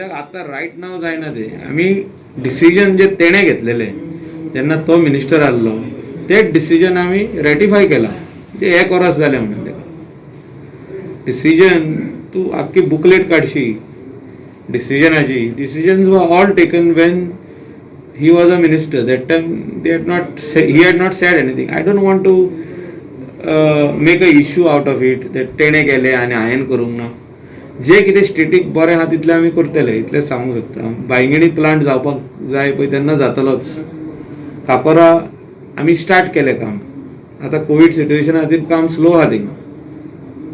आता राईट नाव जायना ते आम्ही डिसिजन जे तेणे घेतलेले जेन्ना तो मिनिस्टर आसलो ते डिसिजन आम्ही रेटिफाय केला ते 1 वर्स जालें म्हणून तेका डिसिजन तू आख्खी बुकलेट काडशी डिसिजनाची decisions were all taken when he was a minister that time he had not said anything. I don't want to make a issue out of it that तेणे केले आनी हांवें करूंक ना जे कितें स्टेटीक बरें आहा तितलें आमी करतले इतलें सांगूंक शकता. बांयगणी प्लांट जावपाक जाय पळय तेन्ना जातलोच. काकोरा आमी स्टार्ट केलें काम आतां कोवीड सिट्युएशना खातीर काम स्लो आहा थिंगा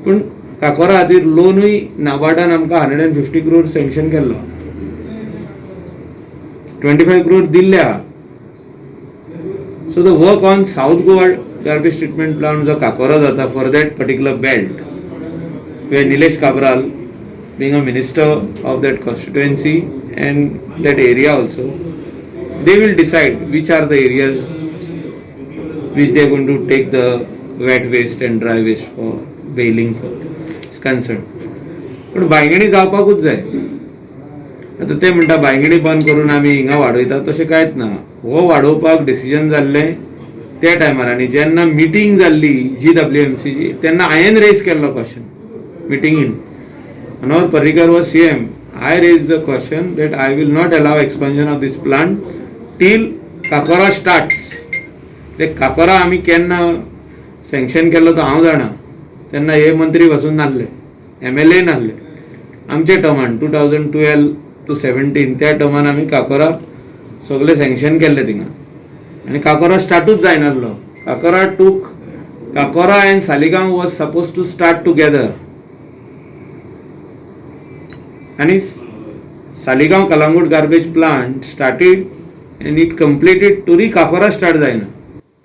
पूण काकोरा खातीर लोनूय नाबार्डान आमकां 150 crore सँक्शन केल्लो 25 crore दिल्ले आहा. So the work on south Goa garbage treatment plant जो काकोरा जाता for that particular belt where Nilesh Kabral being a minister of that constituency and that area also, they will decide which are the areas which they are going to take the wet waste and dry waste for bailing for is concerned. पण बांयगणी जावपाकूच जाय. आता ते म्हणटा बांयगणी बंद करून आमी हिंगा वाडयता तशें कांयच ना. हो वाडोवपाक डिसिजन जाल्लें त्या टायमार आनी जेन्ना मिटींग जाल्ली GWMCची तेन्ना हांवें रेज केल्लो question meeting in Manohar Parrikar was CM. I raised the question that I will not allow expansion of this plant till Kakora starts. ते काकोरा आमी केन्ना सँक्शन केल्लो तो हांव जाणा तेन्ना हे मंत्री वचून नासले MLA नासले आमचे टर्मान 2012 to 17 त्या टर्मान आमी काकोरा सगळे सँक्शन केल्ले थिंगा आनी काकोरा स्टार्टूच जायनासलो. काकोरा end Saligao was supposed to start together. आणि Saligao Calangute garbage plant started end it completed तरी काकोरा स्टार्ट जायना.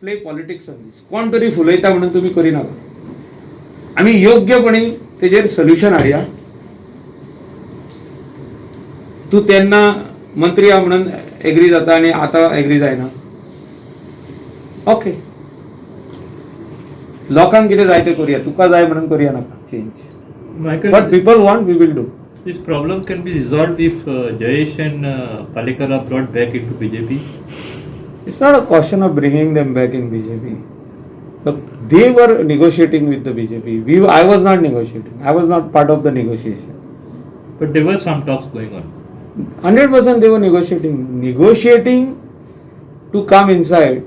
प्ले पॉलिटिक्स ऑन दिस. कोण तरी फुलयता म्हणून तुम्ही करिनाका. आमी योग्यपणी तेजेर सोल्युशन हाडया. तू तेन्ना मंत्री आहा म्हणून एग्री जाता आनी आतां एग्री जायना. ओके लोकांक कितें जाय तें करया. तुका जाय म्हणून करया नाका change. But people want we will do. This problem can be resolved if Jayesh and Parrikar are brought back into BJP. It's not a question of bringing them back in BJP. They were negotiating with the BJP. I was not negotiating. I was not part of the negotiation. But there were some talks going on. 100% they were negotiating. Negotiating to come inside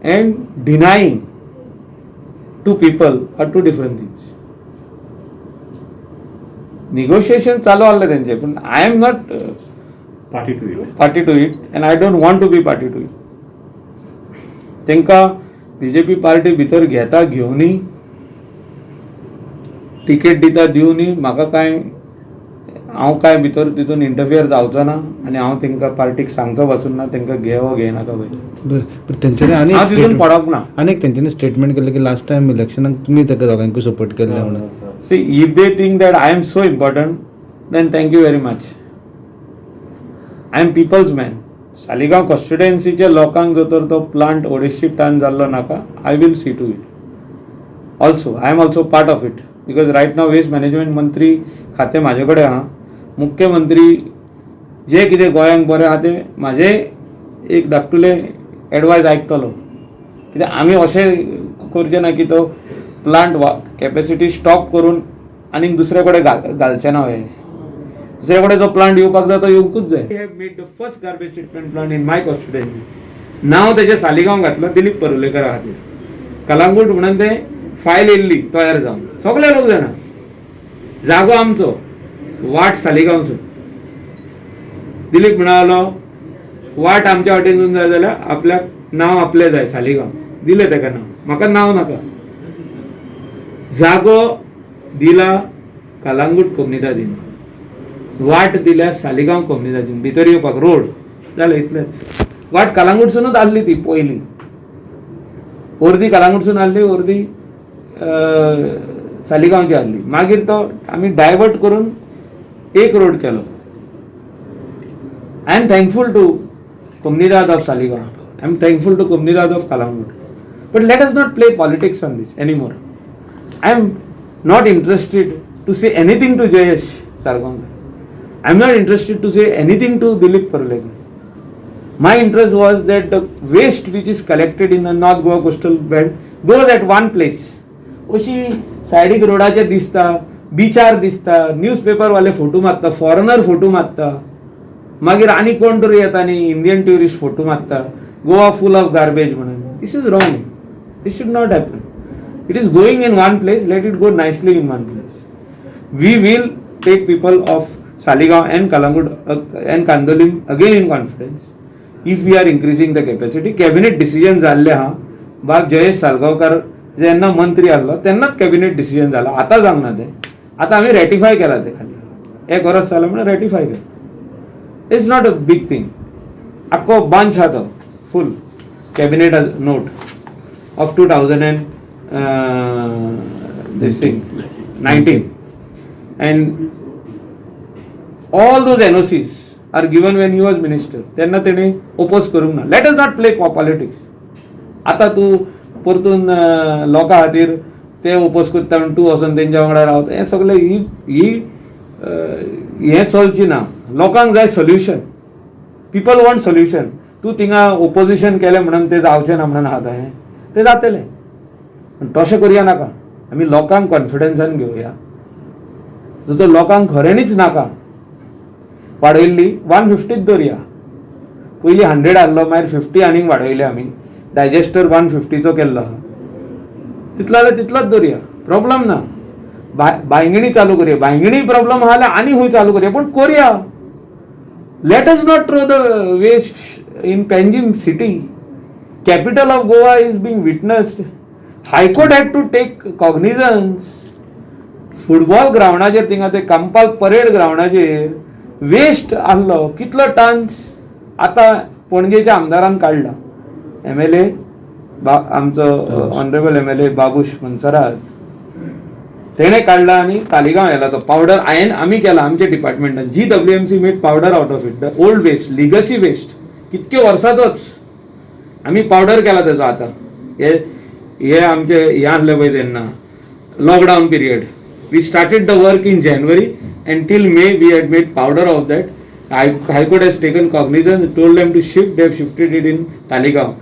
and denying to people are two different things. Negotiation चालू आसले तेंचे पण I am not Party to it and I don't want to be party to it. तेंका BJP party भितर घेता घेवनी ticket दिता दिवनी म्हाका काय हांव काय भितर तितून इंटरफियर जावचो ना आनी हांव तेंका पार्टीक सांगचो वचून ना तेंका घेवो घेयनाका पळय. पण तेंच्यांनी आनी हांव तितून पडोंक ना. आनी तेंच्यांनी स्टेटमेंट केलें की लास्ट टायम इलेक्शनाक तुमी तेका दोगांयकूय सपोर्ट केल्ले म्हणून. See, if they think that I am so important, then thank you very much. I am people's man. Saligao कॉन्स्टिट्युएन्सीच्या लोकांक जर तर तो प्लांट 250 टन जाल्लो नाका I will see to it. Also, I am also part of it because right now waste management मंत्री खातें म्हाजे कडेन आहा. मुख्यमंत्री जे कितें गोंयांक बरें आहा तें म्हाजे एक धाकटुलें एडवायस आयकतलो कित्याक आमी अशें करचें ना की तो प्लांट कॅपॅसिटी स्टॉप करून आनी दुसरे कडेन घालचे ना. दुसरे कडेन जो प्लांट येवपाक जाय तो येवंकूच जाय. We have made the first garbage treatment plant in my constituency. नांव तेजें सालिगांव घातलो दिलीप परुलेकरा खातीर. कलांगूट म्हणून तें फायल येयल्ली तयार जावन सगळे लोक जाणा. जागो आमचो वाट सालिगांवचो. दिलीप म्हणालो वाट आमच्या वाटेनसून जाय जाल्यार आपल्याक नांव आपलें जाय सालिगांव. दिलें तेका नांव. म्हाका नांव नाका. जागो दिला कलांगूट कोमुनिदादीन. वाट दिल्या सालिगांव कोमुनिदादीन. भितर येवपाक रोड जालें इतलेंच. वाट कलांगूटसूनच आसली ती पयलीं. अर्दी कलांगूटसून आसली अर्दी सालिगांवची आसली. मागीर तो आमी डायवर्ट करून एक रोड केलो. आय एम थँकफूल टू कोमुनिदाद of Saligao. I am thankful to कोमुनिदाद of Calangute. But let us not play politics on this any more. I am not interested to say anything to Jayesh Sargongar. I am not interested to say anything to Dilip Parulekar. My interest was that the waste which is collected in the North Goa coastal belt goes at one place. अशी सायडीक रोडाचेर दिसता, बिचार दिसता, newspaper वाले photo मारता, foreigner photo मारता, मागीर आनी कोण तरी येता न्ही इंडियन ट्युरिस्ट फोटो मारता, गोवा फुल ऑफ गार्बेज म्हणून. This is wrong. This should not happen. It is going in one place, let it go nicely in one place. We will take people of Saligaon and Kalangud and Kandolim again in confidence if we are increasing the capacity. Cabinet decision झाले हा. बाब जयेश सालगावकर जेन्ना मंत्री आसलो तेन्नाच cabinet decision जाला. आतां जावंक ना तें. आतां आमी रॅटिफाय केला तें खाली. एक वर्स जालें म्हणून रॅटिफाय केलें. It's not a big thing. आख्खो बंच हा तो full cabinet note of 2000 this thing 19 and all those NOCs are given when he was minister. तेन्ना तेणे ओपोज करूंक ना. Late us not play politics. आतां तूं परतून लोकां खातीर ते ओपोज करता म्हणून तूं वचून तेंच्या वांगडा रावता. हें सगळें हें चलचें ना. लोकांक जाय सोल्युशन. People want solution. तूं थिंगा ओपोजिशन केलें म्हणून तें जावचें ना म्हणून आतां हें तें जातलें. तशें करया नाका. आमी लोकांक कॉन्फिडन्सान घेवया. जर तर लोकांक खऱ्यांनीच नाका वाडयल्ली 150च दवरया. पयलीं 100 आहलो मागीर 50 आनीक वाडयले आमी. डायजेस्टर 150चो केल्लो आहा. तितलो जाल्यार तितलोच दवरया. प्रॉब्लम ना. बांयगणी चालू करया. बांयगणी प्रॉब्लम आहा जाल्यार आनी खंय चालू करया पूण करया. Let us not throw the waste in Panjim city. Capital of Goa is being witnessed. High Court had to take cognizance. Football ग्राउंडाचेर थिंगा ते कंपाल परेड ग्राउंडाचेर वेस्ट आहलो कितलो टन्स. आतां पणजेच्या आमदारान काडला. MLA आमचो ऑनरेबल MLA बाबूश मनसराज तेणे काडला आनी तालिगांव येला तो पावडर. आमी केला आमच्या डिपार्टमेंटान. GWMC made powder out of it. The old waste legacy waste कितके वर्साचोच आमी पावडर केला तेजो. आतां हे आमचे हे आहले पळय तेन्ना lockdown period. We started the work in January and till May we had made powder of that. High Court has taken cognizance, told them to shift. They have shifted it in Taligaon.